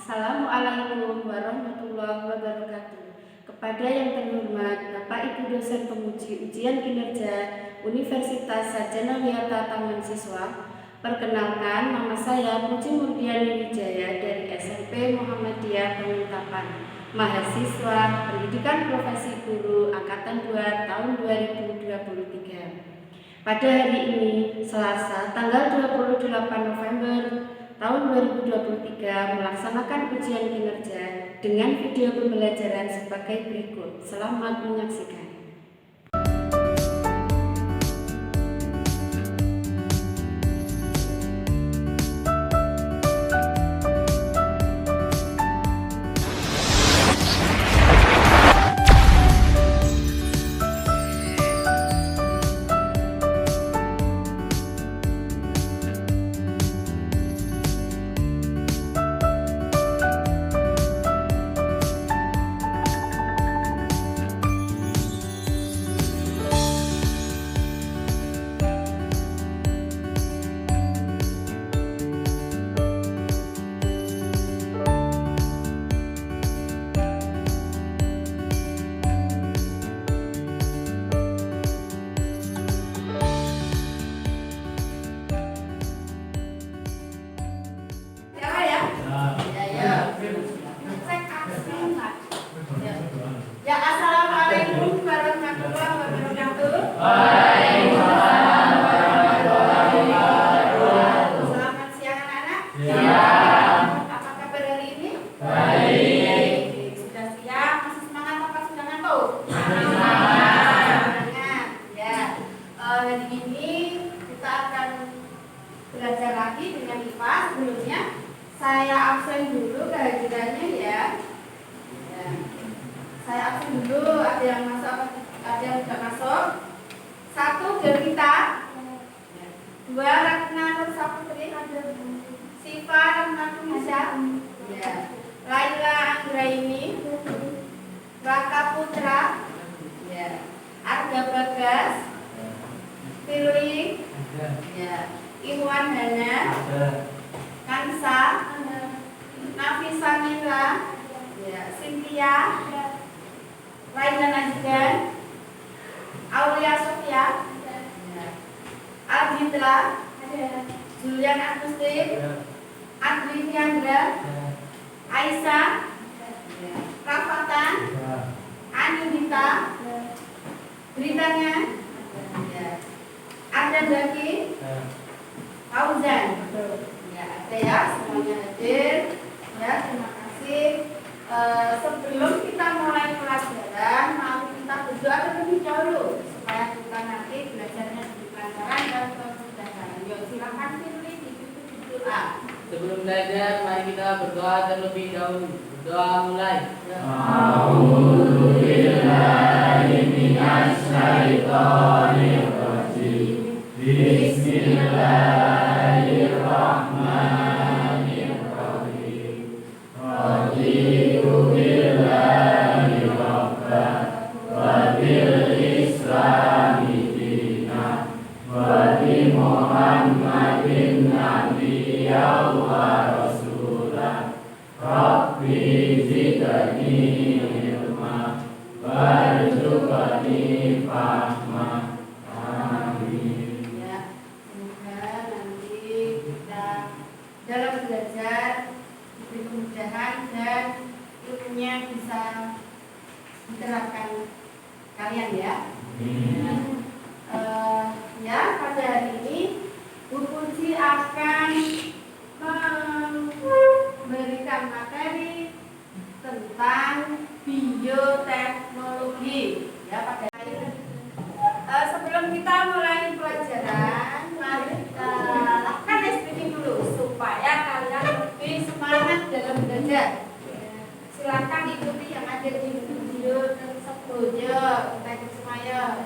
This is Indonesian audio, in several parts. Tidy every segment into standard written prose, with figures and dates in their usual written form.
Assalamualaikum warahmatullahi wabarakatuh. Kepada yang terhormat Bapak Ibu dosen penguji ujian kinerja Universitas Sarjana Wiyata Taman Siswa, perkenalkan nama saya Puji Murdiani Wijaya dari SMP Muhammadiyah Penguntapan, mahasiswa Pendidikan Profesi Guru Angkatan 2 tahun 2023. Pada hari ini, Selasa, tanggal 28 November tahun 2023 melaksanakan ujian kinerja dengan video pembelajaran sebagai berikut. Selamat menyaksikan. Ya, assalamualaikum warahmatullahi wabarakatuh. Waalaikumsalam warahmatullahi wabarakatuh. Selamat siang anak-anak. Siang. Apa kabar hari ini? Baik. Sudah siap? Masih semangat apa sudah ngantuk? Semangat. Semangat. Ya. Hari ini kita akan belajar lagi dengan IPA. Sebelumnya saya absen dulu kehadirannya ya. Saya absen dulu, ada yang masuk, ada yang tidak masuk. 1 Devita, 2 Ratna Nur Saputri, Siva Ratna Tumisha, Laila Anggraini, Raka Putra, Arga Bagas, Pilih, Iwan Hana, Kansa, Nafisa Mila, Cynthia, Laila Najdan, Aulia Sofia, Arditra, Julian Agustin, Andri Tiandra, Aisyah, Rafatan, Anindita, Britanya, Arda Zaki, Fauzan. Ya, ada ya, semuanya hadir. Ya, terima kasih. Sebelum kita mulai pelajaran, mari kita berdoa terlebih dahulu supaya kita nanti belajarnya lebih lancar dan kemudahan. Yuk, silakan pilih di doa. Sebelum belajar, mari kita berdoa terlebih dahulu. Berdoa mulai. A'udzubillahiminasyaitonirrajim. Bismillahirrahmanirrahim. Raditu billahi rabban wa bil islami dinan wa bi Muhammadin nabiyyan wa rasulan. Rabbi zidni ilma warzuqni fahma. Amin. Ya, semoga nanti kita dalam belajar diberi kemudahan dan ilmunya bisa diterapkan kalian ya. Ya, pada hari ini Bu Puji akan memberikan materi tentang bioteknologi ya pada hari ini. Sebelum kita mulai pelajaran, mari kita lakukan SPP dulu supaya kalian lebih semangat dalam belajar. Silakan ikuti yang ada di video tersebut. Yuk, kita ikut semuanya.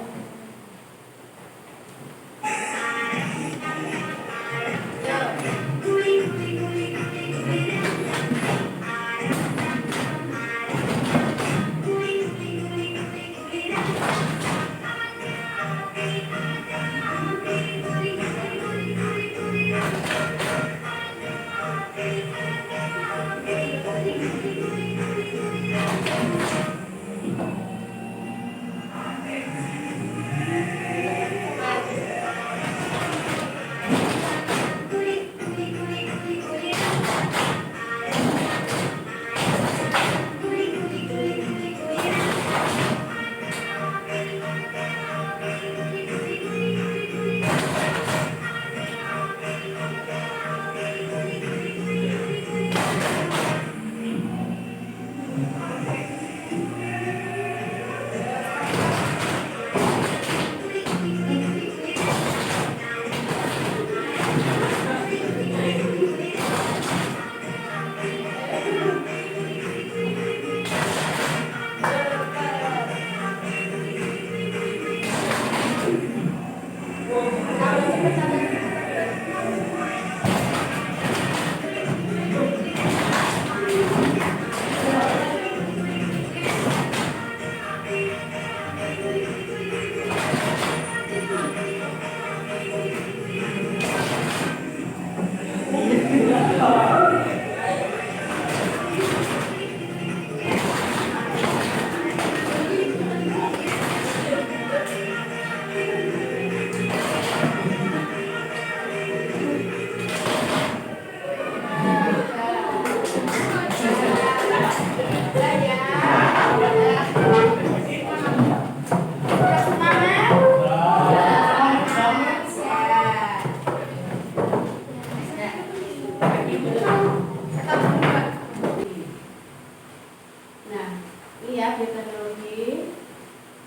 bioteknologi.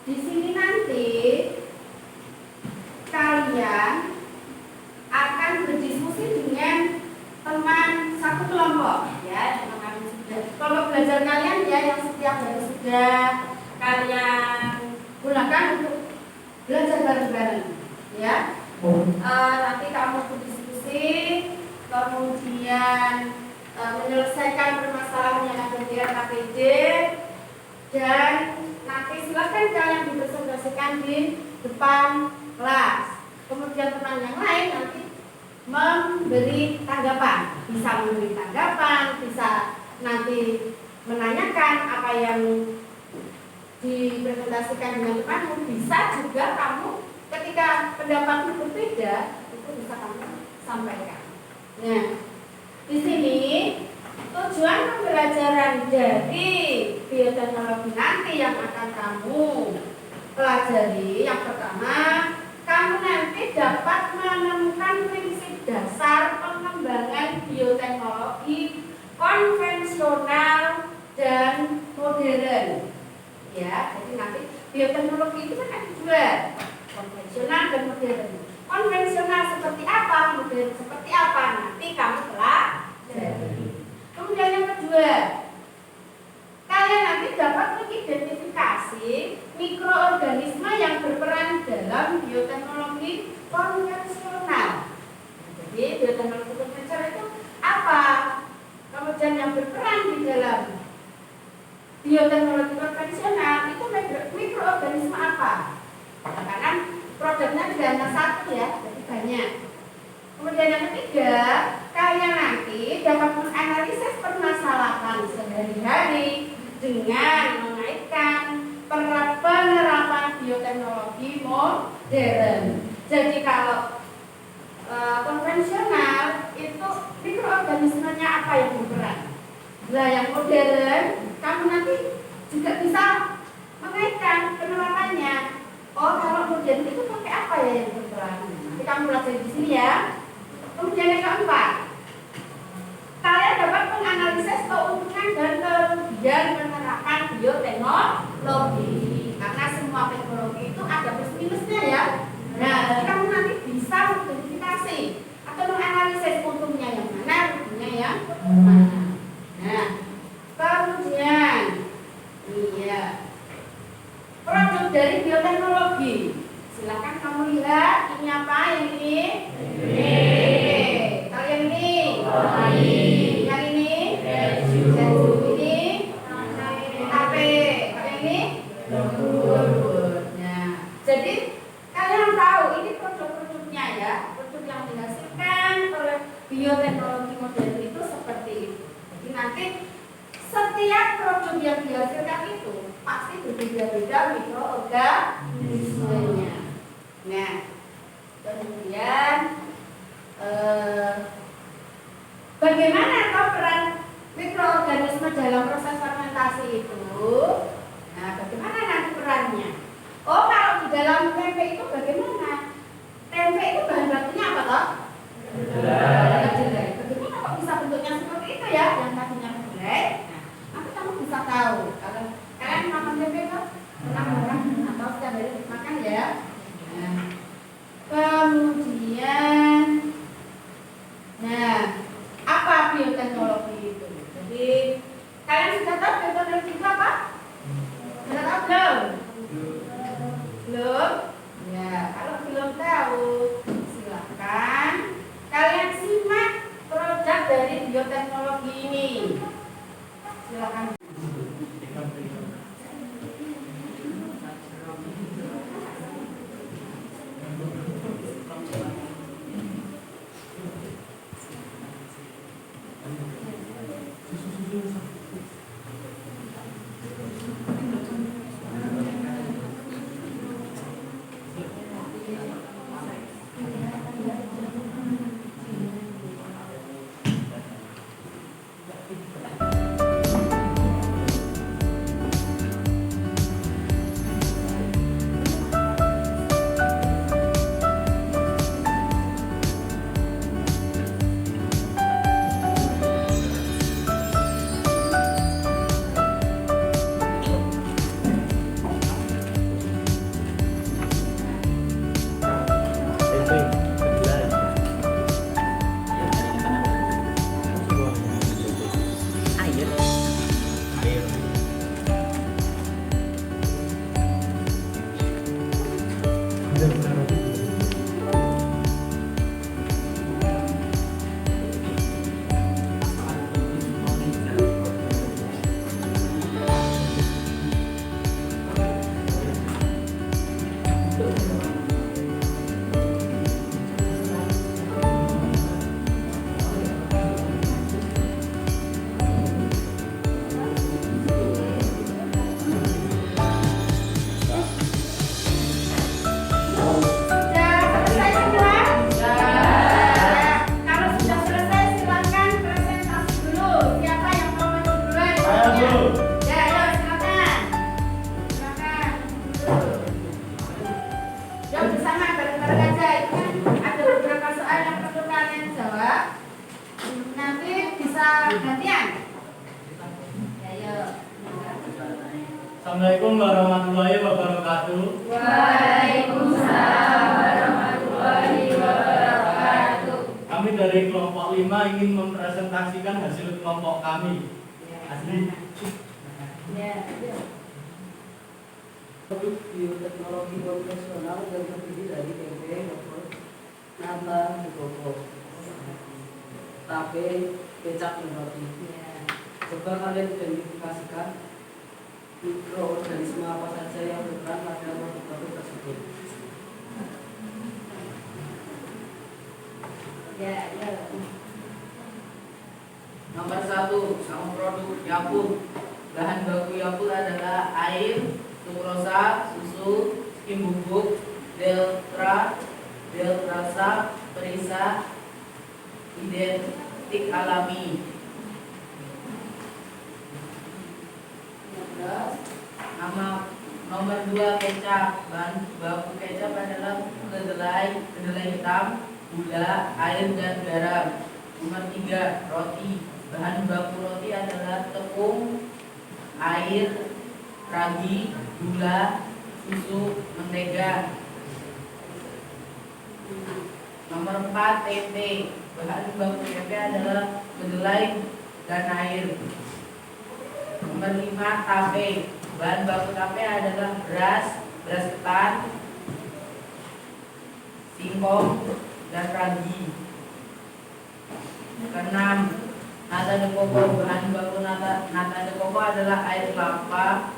Di sini nanti kalian akan berdiskusi dengan teman satu kelompok ya, teman-teman sudah. Kelompok belajar kalian ya yang setiap hari sudah kalian gunakan untuk belajar bareng-bareng ya. Nanti kamu berdiskusi, kemudian menyelesaikan permasalahan yang ada di RKPD, dan nanti silakan kalian dipresentasikan di depan kelas. Kemudian teman yang lain nanti memberi tanggapan, bisa memberi tanggapan, bisa nanti menanyakan apa yang dipresentasikan dengan temanmu, bisa juga kamu ketika pendapatmu berbeda itu bisa kamu sampaikan. Nah, di sini tujuan pembelajaran dari bioteknologi nanti yang akan kamu pelajari, yang pertama, kamu nanti dapat menemukan prinsip dasar pengembangan bioteknologi konvensional dan modern. Ya, jadi nanti bioteknologi itu kan ada dua, konvensional dan modern. Konvensional seperti apa, modern seperti apa, nanti kamu pelajari. Kemudian yang kedua, kalian nanti dapat mengidentifikasi mikroorganisme yang berperan dalam bioteknologi konvensional. Jadi bioteknologi konvensional itu apa? Kemudian yang berperan di dalam bioteknologi konvensional itu mikroorganisme apa? Karena produknya tidak hanya satu ya, jadi banyak. Kemudian yang ketiga, kalian nanti dapat menganalisis permasalahan sehari-hari dengan mengaitkan penerapan bioteknologi modern. Jadi kalau konvensional itu mikroorganismenya apa yang berperan. Nah, yang modern kamu nanti juga bisa mengaitkan penerapannya. Oh, kalau modern itu pakai apa ya yang berperan? Nanti kamu pelajari di sini ya. Kemudian yang keempat, kalian dapat menganalisis keuntungan dan kerugian menerapkan bioteknologi. Karena semua teknologi itu ada plus minusnya ya. Nah, jadi kamu nanti bisa mengidentifikasi atau menganalisis untungnya yang mana, ruginya yang mana. Nah, kemudian iya, produk dari bioteknologi. Silakan kamu lihat ini apa, yang ini. Kalau yang ini, yang ini, ini apa? Kalau yang ini, nah, jadi kalian tahu ini produk-produknya ya, produk yang dihasilkan oleh bioteknologi modern itu seperti itu. Jadi nanti setiap produk yang dihasilkan itu pasti berbeda-beda mikroorganismenya. Nah, kemudian bagaimana peran mikroorganisme dalam proses fermentasi itu? Nah, bagaimana nanti perannya? Oh, kalau di dalam tempe itu bagaimana? Tempe itu bahan bakunya apa toh? Kedelai. Bagaimana kok bisa bentuknya seperti itu ya? Yang tadinya kedelai. Nah, nanti kamu bisa tahu. Kalau kalian makan tempe kok pernah makan atau setiap hari makan ya? Nah, kemudian, nah, apa bioteknologi itu? Jadi kalian sudah tahu bioteknologi itu apa? Sudah tahu belum? Belum? Ya, kalau belum tahu, silakan kalian simak produk dari bioteknologi ini. Silakan. Assalamualaikum warahmatullahi wabarakatuh. Waalaikumsalam warahmatullahi wabarakatuh. Kami dari kelompok 5 ingin mempresentasikan hasil kelompok kami. Asli. Produk bioteknologi konvensional yang terdiri dari tempe, lontong, nata, koko, tape, kecap, dan roti. Coba kalian identifikasikan mikroorganisme apa saja yang berperan pada produk-produk tersebut. Nomor 1, sama produk Yakult. Bahan baku Yakult adalah air, sukrosa, susu, skim bubuk, deltrasa, perisa, identik alami. Nomor 2, kecap. Bahan baku kecap adalah kedelai hitam, gula, air, dan garam. Nomor 3, roti. Bahan baku roti adalah tepung, air, ragi, gula, susu, mentega. Nomor 4, tempe. Bahan baku tempe adalah kedelai dan air. Nomor 5, tape. Bahan baku tape adalah beras ketan, singkong, dan ragi. Keenam, nata de coco. Bahan baku nata de coco adalah air kelapa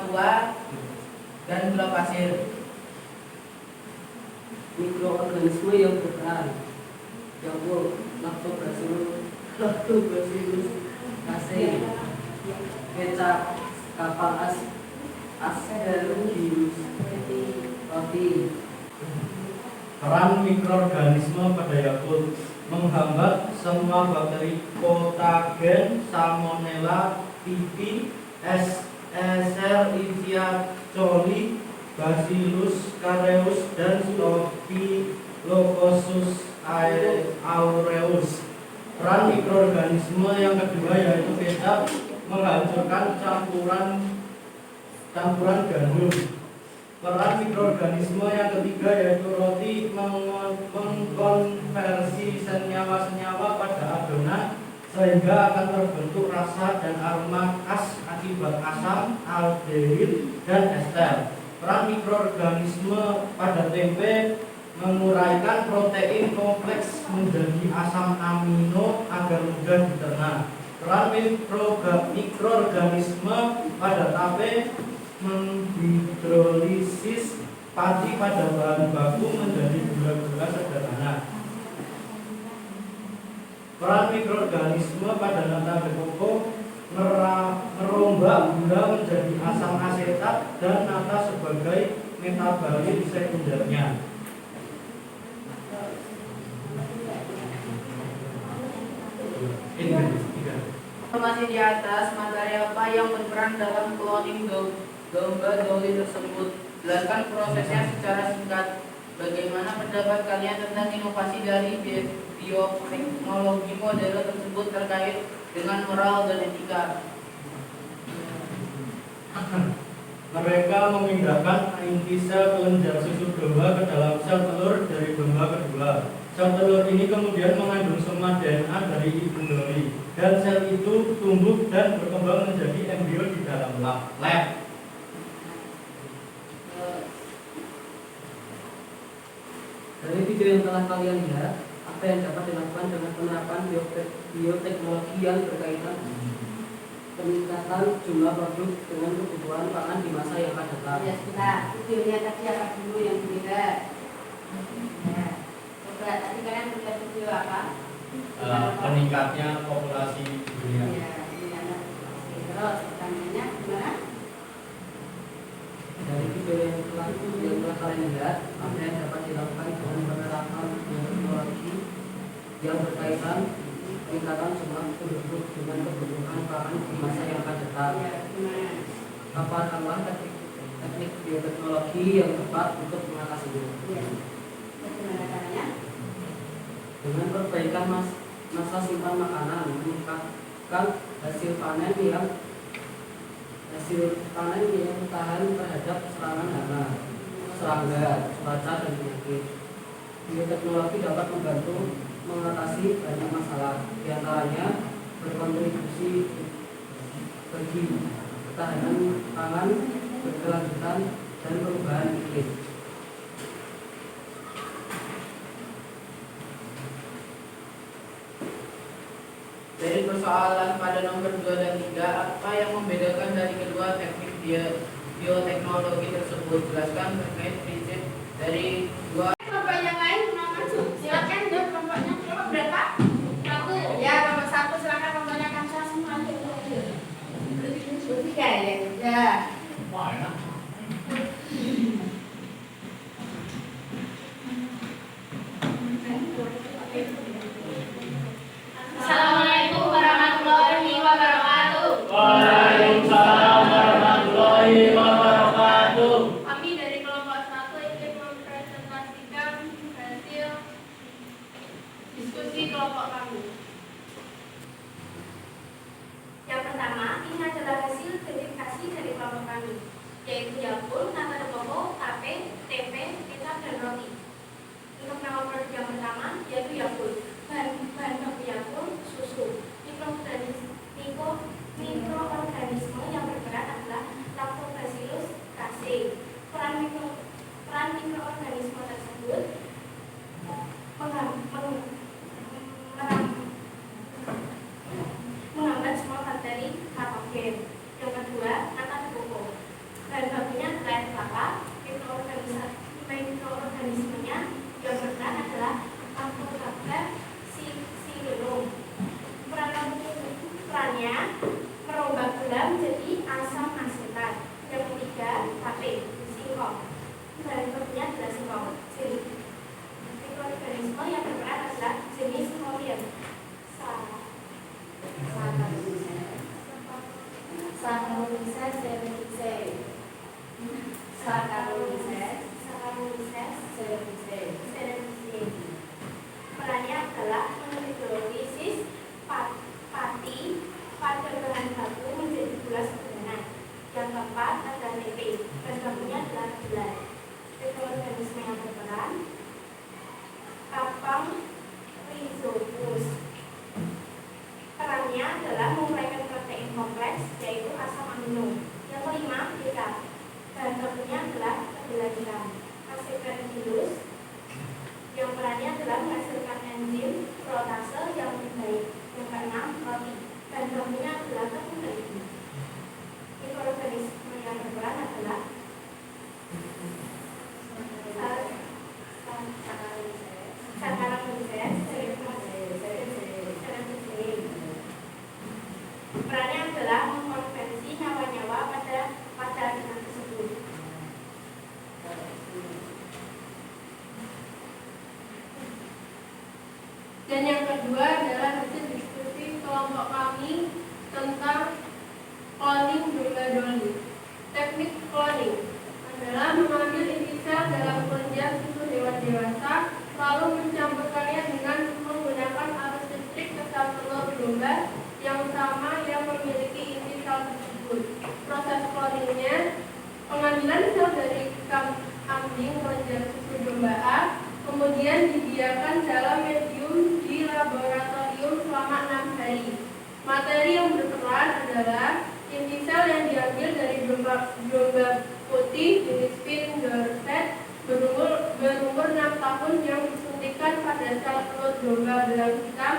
tua, dan gula pasir. Mikroorganisme yang berperan Yakult, Lactobacillus casei, kecap, kapal aspergillus, roti. Peran mikroorganisme pada Yakult menghambat semua bakteri patogen Salmonella typhi, Escherichia coli, Bacillus careus, dan Staphylococcus aureus. Peran mikroorganisme yang kedua yaitu kecap menghancurkan campuran gandum. Peran mikroorganisme yang ketiga yaitu roti mengkonversi senyawa-senyawa pada adonan sehingga akan terbentuk rasa dan aroma khas akibat asam, aldehid, dan ester. Peran mikroorganisme pada tempe menguraikan protein kompleks menjadi asam amino agar mudah dicerna. Peran mikroorganisme pada tape menghidrolisis padi pada bahan baku menjadi gula-gula sederhana. Peran mikroorganisme pada nata de coco merombak gula menjadi asam asetat dan nata sebagai metabolit sekundernya. Informasi di atas, materi apa yang berperan dalam cloning domba Dolly tersebut? Jelaskan prosesnya secara singkat. Bagaimana pendapat kalian tentang inovasi dari bioteknologi modern tersebut terkait dengan moral dan etika? Mereka memindahkan inti sel kelenjar susu domba ke dalam sel telur dari domba kedua. Sel telur ini kemudian mengandung semua DNA dari ibu doli, dan sel itu tumbuh dan berkembang menjadi embrio di dalam lab. Dari video yang telah kalian lihat, apa yang dapat dilakukan dengan penerapan bioteknologi yang berkaitan peningkatan jumlah produk dengan kebutuhan pangan di masa yang akan datang? Ya sudah, videonya tadi apa dulu yang dilihat? Ya. Coba tadi kalian melihat video apa? Meningkatnya populasi dunia. Ya, gimana? Terus pertanyaannya gimana? Dari video yang telah kalian lihat, apa yang dapat dilakukan dengan penerapan bioteknologi yang berkaitan peningkatan jumlah penduduk dengan kebutuhan pangan di masa yang akan datang? Ya, gimana? Apakah teknik bioteknologi yang tepat untuk mengatasinya? Ya. Bagaimana caranya? Dengan perbaikan masa simpan makanan, meningkatkan hasil panen yang hasil panen yang tahan terhadap serangan hama, serangga, cuaca, dan penyakit. Bioteknologi dapat membantu mengatasi banyak masalah, diantaranya berkontribusi bagi ketahanan pangan berkelanjutan dan perubahan iklim. Dari persoalan pada nomor 2 dan 3, apa yang membedakan dari kedua teknik bioteknologi tersebut? Jelaskan terkait prinsip dari dua. Kelompok yang lain mau masuk, silakan dong kelompoknya. Kelompok berapa? Satu. Ya, kelompok satu silakan mempertanyakan saya semua. Bertiga ya. Ya. Assalamualaikum warahmatullahi wabarakatuh. Waalaikumsalam warahmatullahi wabarakatuh. Kami dari kelompok 1 ingin mempresentasikan hasil diskusi kelompok kami. Yang pertama, ini adalah hasil verifikasi dari kelompok kami, yaitu Yakult, nata koko, tape, tempe, kecap, dan roti. Untuk nama produk yang pertama, yaitu Yakult. Bahan baku Yakult, susu. Mikroorganisme yang berperan adalah Lactobacillus casei. Peran mikroorganisme tersebut menghambat semua bakteri patogen. Yang kedua, nata koko. Bahan bakunya adalah air kelapa. Mikroorganismenya yang berperan adalah Lactobacter silum. Perannya merubah gula menjadi asam asetat. Yang ketiga, tape, singkong. Bahan bakunya adalah singkong. Mikroorganisme yang berperan adalah jenis Corium. Saccharomyces cerevisiae. Perannya adalah menghidrolisis pati pada bahan baku menjadi gula sederhana. Yang keempat adalah tempe. Bahan bakunya adalah gula. Mikroorganisme yang berperan Kapang rhizopus. Perannya adalah menguraikan protein kompleks, yaitu asam amino. Yang kelima, kecap. Bahan bakunya adalah kedelai hitam. Aspergillus, yang perannya adalah menghasilkan enzim protase yang lebih baik. Yang keenam, roti. Bahan bakunya adalah tepung terigu. Mikroorganisme yang berperan adalah Saccharomyces cerevisiae. Perannya adalah mengkonversi nyawa-nyawa pada adonan tersebut. Dan yang kedua adalah hasil diskusi kelompok kami tentang cloning domba-doli. Teknik cloning adalah mengambil inti sel dalam kelenjar susu hewan dewasa, lalu mencampurkannya dengan menggunakan arus listrik ke sel telur domba yang sama yang memiliki inti sel tersebut. Proses cloningnya, pengambilan sel dari kambing kelenjar susu domba A, kemudian dibiarkan dalam medium di laboratorium selama 6 hari. Materi yang berperan adalah inti sel yang diambil dari domba putih jenis Pin Dorset berumur 6 tahun yang disuntikkan pada sel telur domba belang hitam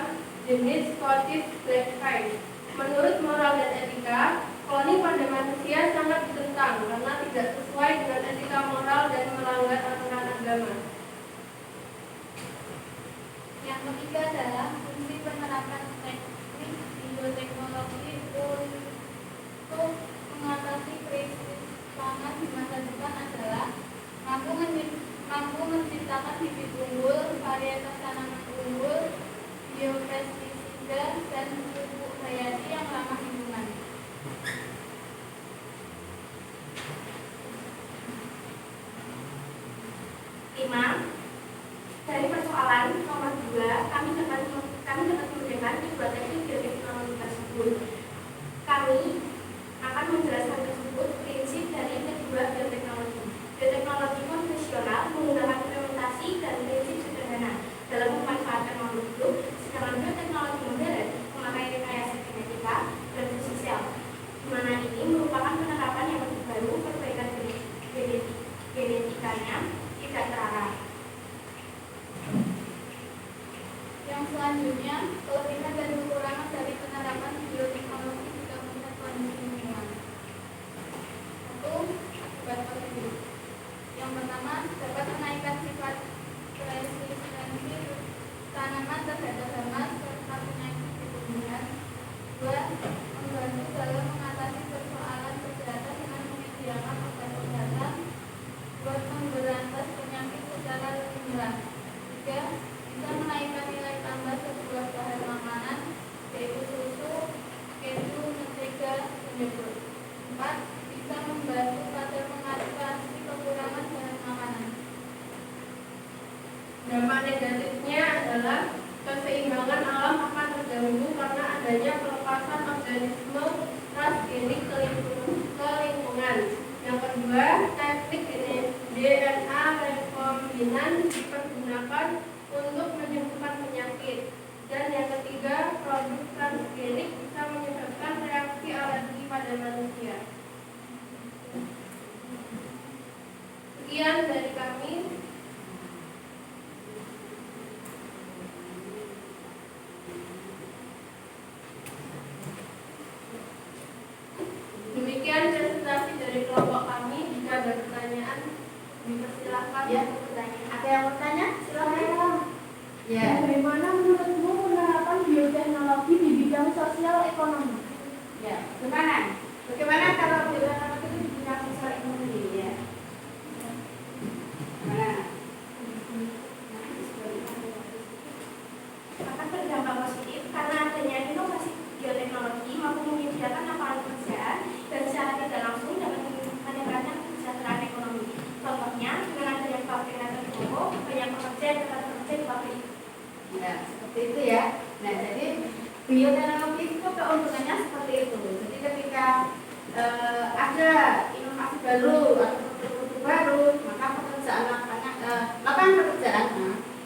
jenis Scottish Blackfine. Menurut moral dan etika, cloning pada manusia sangat ditentang karena tidak sesuai dengan etika moral dan melanggar aturan agama. Yang ketiga adalah fungsi penerapan teknik bioteknologi untuk mengatasi krisis pangan di masa depan adalah mampu menciptakan bibit unggul, varietas tanaman unggul, biopestisida, dan pupuk hayati yang ramah lingkungan. Lima, dari persoalan nomor 2, kami dapat menunjukkan adanya pelepasan organisme transgenik ke lingkungan. Yang kedua, teknik DNA rekombinan dipergunakan untuk menyembuhkan penyakit. Dan yang ketiga, produk transgenik bisa menyebabkan reaksi alergi pada manusia. Sekian dari kami. Demikian presentasi dari kelompok kami. Jika ada pertanyaan, dipersilakan Ya. untuk bertanya. Ada yang mau tanya? Silakan. Ya. Bagaimana menurutmu penerapan bioteknologi di bidang sosial ekonomi? Ya, bagaimana? Bagaimana kalau bioteknologi itu di bidang sosial ekonomi ya? Bagaimana? Akan berdampak positif karena adanya inovasi bioteknologi mampu menyediakan lapangan pekerjaan dan secara tidak langsung dapat meningkatkan kesejahteraan ekonomi. Contohnya, dengan adanya pabrik yang terbentuk, banyak pekerja yang dapat bekerja di pabrik. Ya, seperti itu ya. Nah, jadi bioteknologi itu keuntungannya seperti itu. Jadi ketika ada inovasi baru atau produk baru, maka pekerjaan lapangan pekerjaan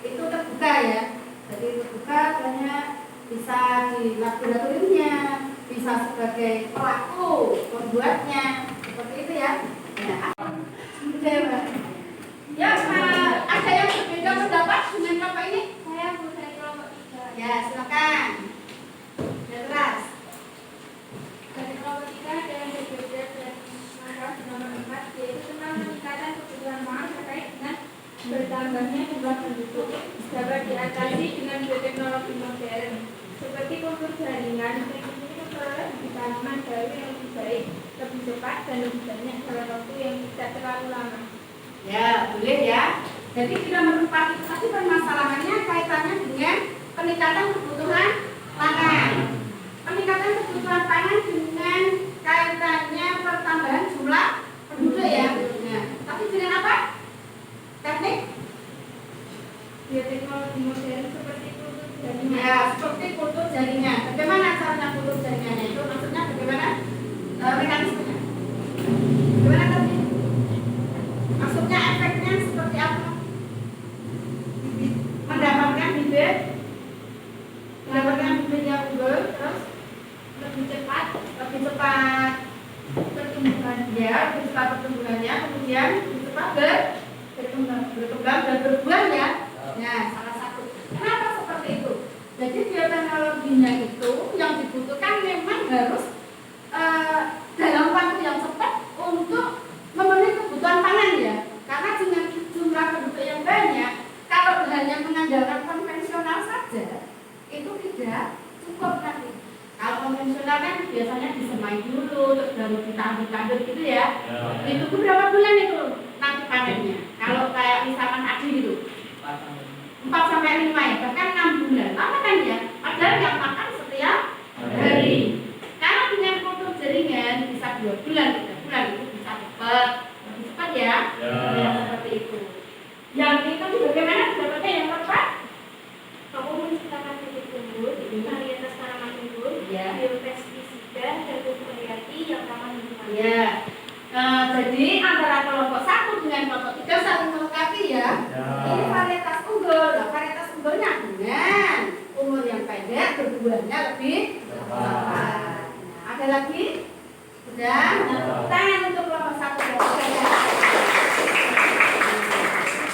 itu terbuka ya. Jadi terbuka banyak, bisa di laboratoriumnya, bisa sebagai pelaku pembuatnya, seperti itu ya. Nah, ya, ada yang berbeda pendapat dengan kelompok ini? Saya dari kelompok 3. Ya, silakan. Ya, keras. Dari kelompok 3 ada yang berbeda dari masalah nomor 4, yaitu tentang peningkatan kebutuhan pangan terkait dengan bertambahnya jumlah penduduk dapat diatasi dengan bioteknologi modern seperti kultur jaringan yang memperoleh bibit tanaman baru yang lebih baik, lebih cepat dan lebih banyak dalam waktu yang tidak terlalu lama. Ya, boleh ya. Jadi tidak merupakan itu tadi permasalahannya kaitannya dengan peningkatan kebutuhan pangan. Peningkatan kebutuhan pangan dengan kaitannya pertambahan jumlah penduduk ya. Nah, tapi dengan apa? Teknik? Bioteknologi modern seperti kultur jaringan. Ya, seperti kultur jaringan. Bagaimana caranya kultur jaringannya itu? Maksudnya bagaimana mekanismenya? Bagaimana tadi? Maksudnya efeknya seperti apa? Mendapatkan bibit yang unggul, terus Lebih cepat pertumbuhan ya, lebih cepat pertumbuhannya, kemudian lebih cepat berkembang dan berbuah ya. Nah, salah satu. Kenapa seperti itu? Jadi bioteknologinya itu yang dibutuhkan memang harus dalam waktu yang cepat untuk memenuhi kebutuhan pangan ya. Karena dengan jumlah penduduk yang banyak, kalau hanya mengandalkan konvensional saja, itu tidak cukup nanti. Kalau konvensional kan biasanya disemai dulu, terus baru ditandur gitu ya. Itu berapa bulan itu nanti panennya? Kalau kayak misalkan Adi gitu, 4 sampai 5 ya, bahkan 6 bulan. Lama kan ya? Padahal yang makan setiap hari. Kalau dengan kultur jaringan bisa 2 bulan, 3 bulan itu bisa cepat, lebih cepat ya. Ya seperti itu. Yang itu bagaimana dapatnya yang cepat? Kamu menciptakan bibit tumbuh, varietas tanaman unggul, Ya. biopestisida dan pupuk hayati yang ramah lingkungan. Ya. Jadi antara kelompok 1 dengan kelompok 3 saling melengkapi ya. Ini varietas unggul. Nah, varietas unggulnya dengan umur yang pendek, berbuahnya lebih cepat. Nah, ada lagi? Sudah? Tangan untuk kelompok 1 dan 3.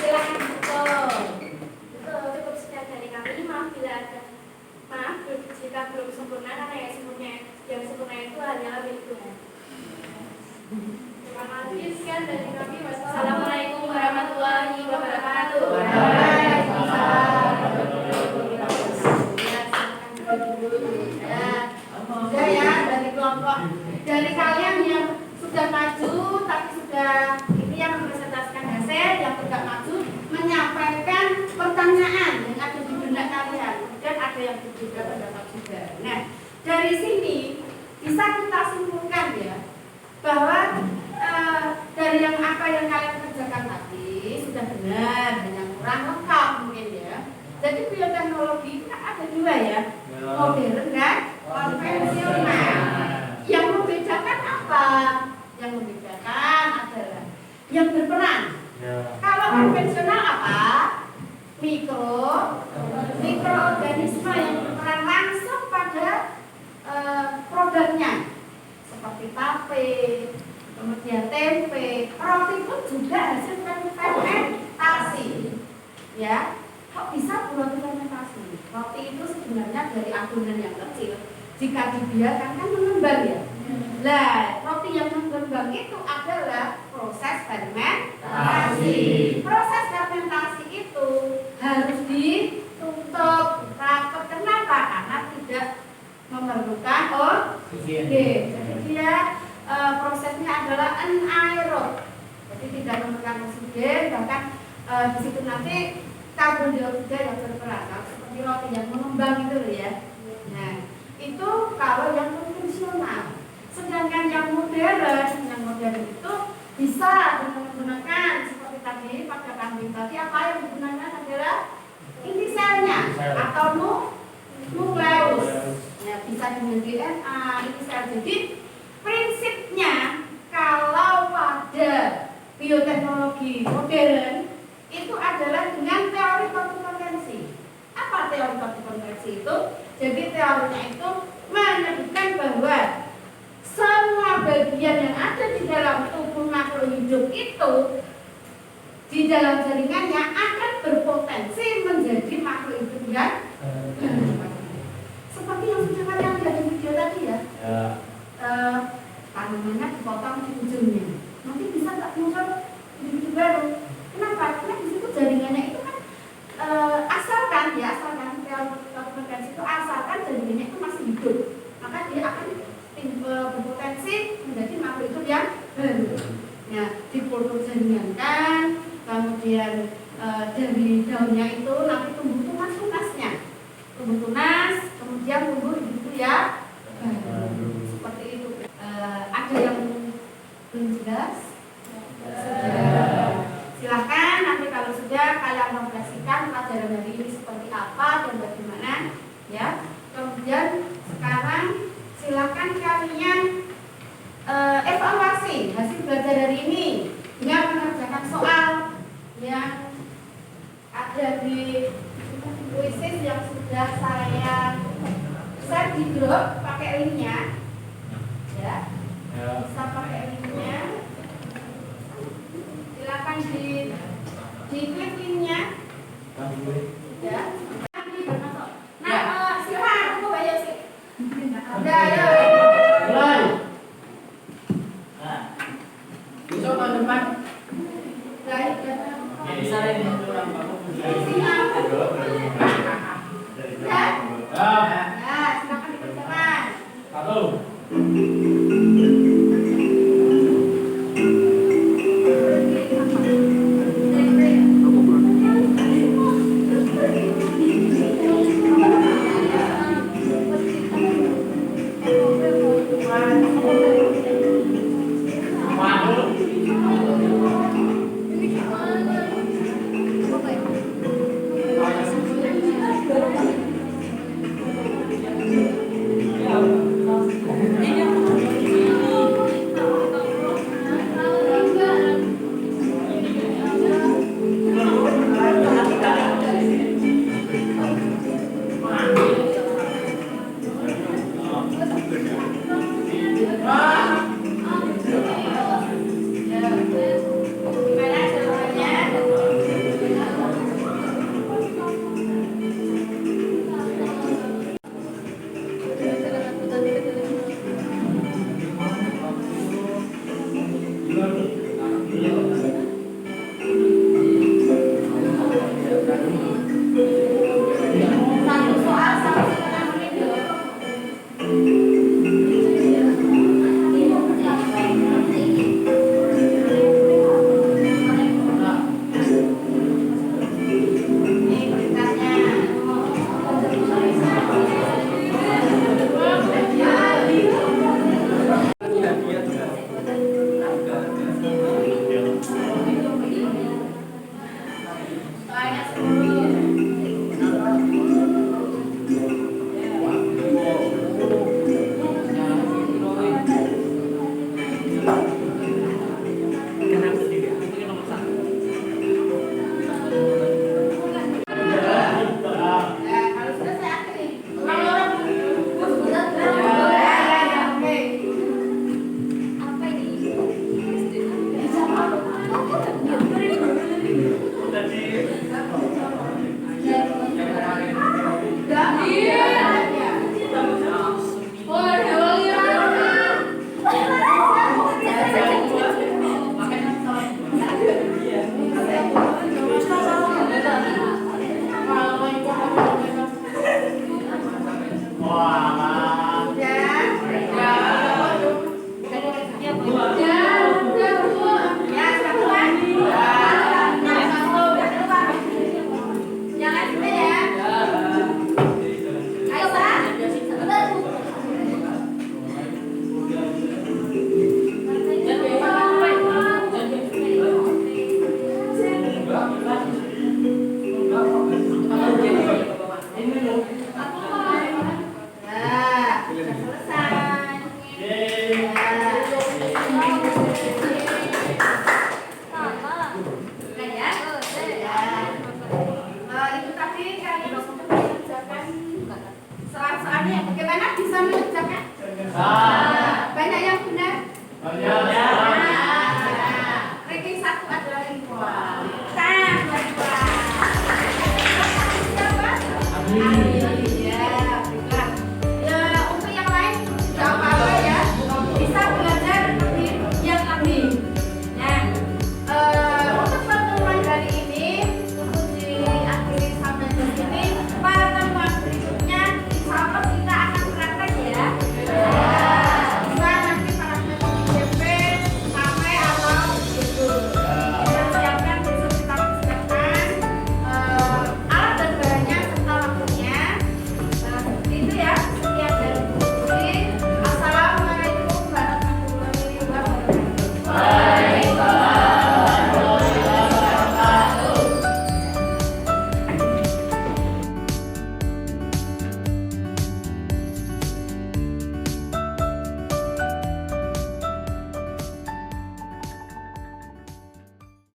Silakan betul. Cukup sekian dari kami. Maaf jika belum sempurna karena yang sempurna itu hanyalah milik Tuhan. Terima kasih. Sekian dari kami. Assalamualaikum warahmatullahi wabarakatuh. Sudah ya dari kelompok dari kalian yang sudah maju tapi sudah ini yang mempresentasikan hasil, yang tidak maju menyampaikan pertanyaan yang ada di benak kalian, kemudian ada yang berbeda pendapat juga. Nah, dari sini bisa kita simpulkan ya bahwa dari yang apa yang kalian kerjakan tadi sudah benar, hanya kurang lengkap mungkin ya. Jadi bioteknologi itu kan ada 2 ya, modern kan produknya seperti tape, kemudian tempe, roti pun juga hasil fermentasi. Ya, kok bisa roti fermentasi? Roti itu sebenarnya dari adonan yang kecil, jika dibiarkan kan mengembang ya. Nah, roti yang mengembang itu adalah proses fermentasi. Proses fermentasi itu harus ditutup rapat. Kenapa? Karena tidak memerlukan oksigen. Jadi dia prosesnya adalah anaerob. Jadi tidak memerlukan oksigen, bahkan di situ nanti karbon dioksida yang berperan. Nah, seperti roti yang mengembang itu loh ya. Nah, itu kalau yang konvensional. Sedangkan yang modern itu bisa menggunakan seperti tadi pada kambing tadi, apa yang digunakan adalah inti selnya atau nukleus. Ya, bisa dengan DNA, inti sel. Jadi prinsipnya kalau pada bioteknologi modern itu adalah dengan teori konvergensi. Apa teori konvergensi itu? Jadi teorinya itu menyebutkan bahwa semua bagian yang ada di dalam tubuh makhluk hidup itu di dalam jaringannya akan berpotensi menjadi makhluk hidup yang seperti yang sudah kalian lihat di video tadi ya. Tanamannya dipotong di ujungnya, nanti bisa nggak muncul individu baru. Kenapa? Karena di situ jaringannya itu kan asalkan teori konvergensi itu asalkan jaringannya itu masih hidup, maka dia akan berpotensi menjadi makhluk hidup yang baru. Ya, dipotong jaringan, kemudian dari daunnya itu nanti tumbuh tunas-tunasnya, tumbuh tunas, kemudian tumbuh individu ya baru. Seperti itu. Ada yang belum jelas? Sudah. Silakan nanti kalau sudah kalian mempresentasikan pelajaran hari ini seperti apa dan bagaimana, ya. Kemudian sekarang silakan kalian evaluasi hasil belajar hari ini dengan mengerjakan soal yang ada di kuisis yang sudah saya share di grup, pakai linknya, ya. Bisa pakai linknya. Silakan di klik linknya. Ya. Nah, silakan aku bayar sih. Udah, ayo. Mulai. Nah, besok tahun depan. Bisa ini orang kamu. Ya, silakan dikerjakan. Satu. Satu.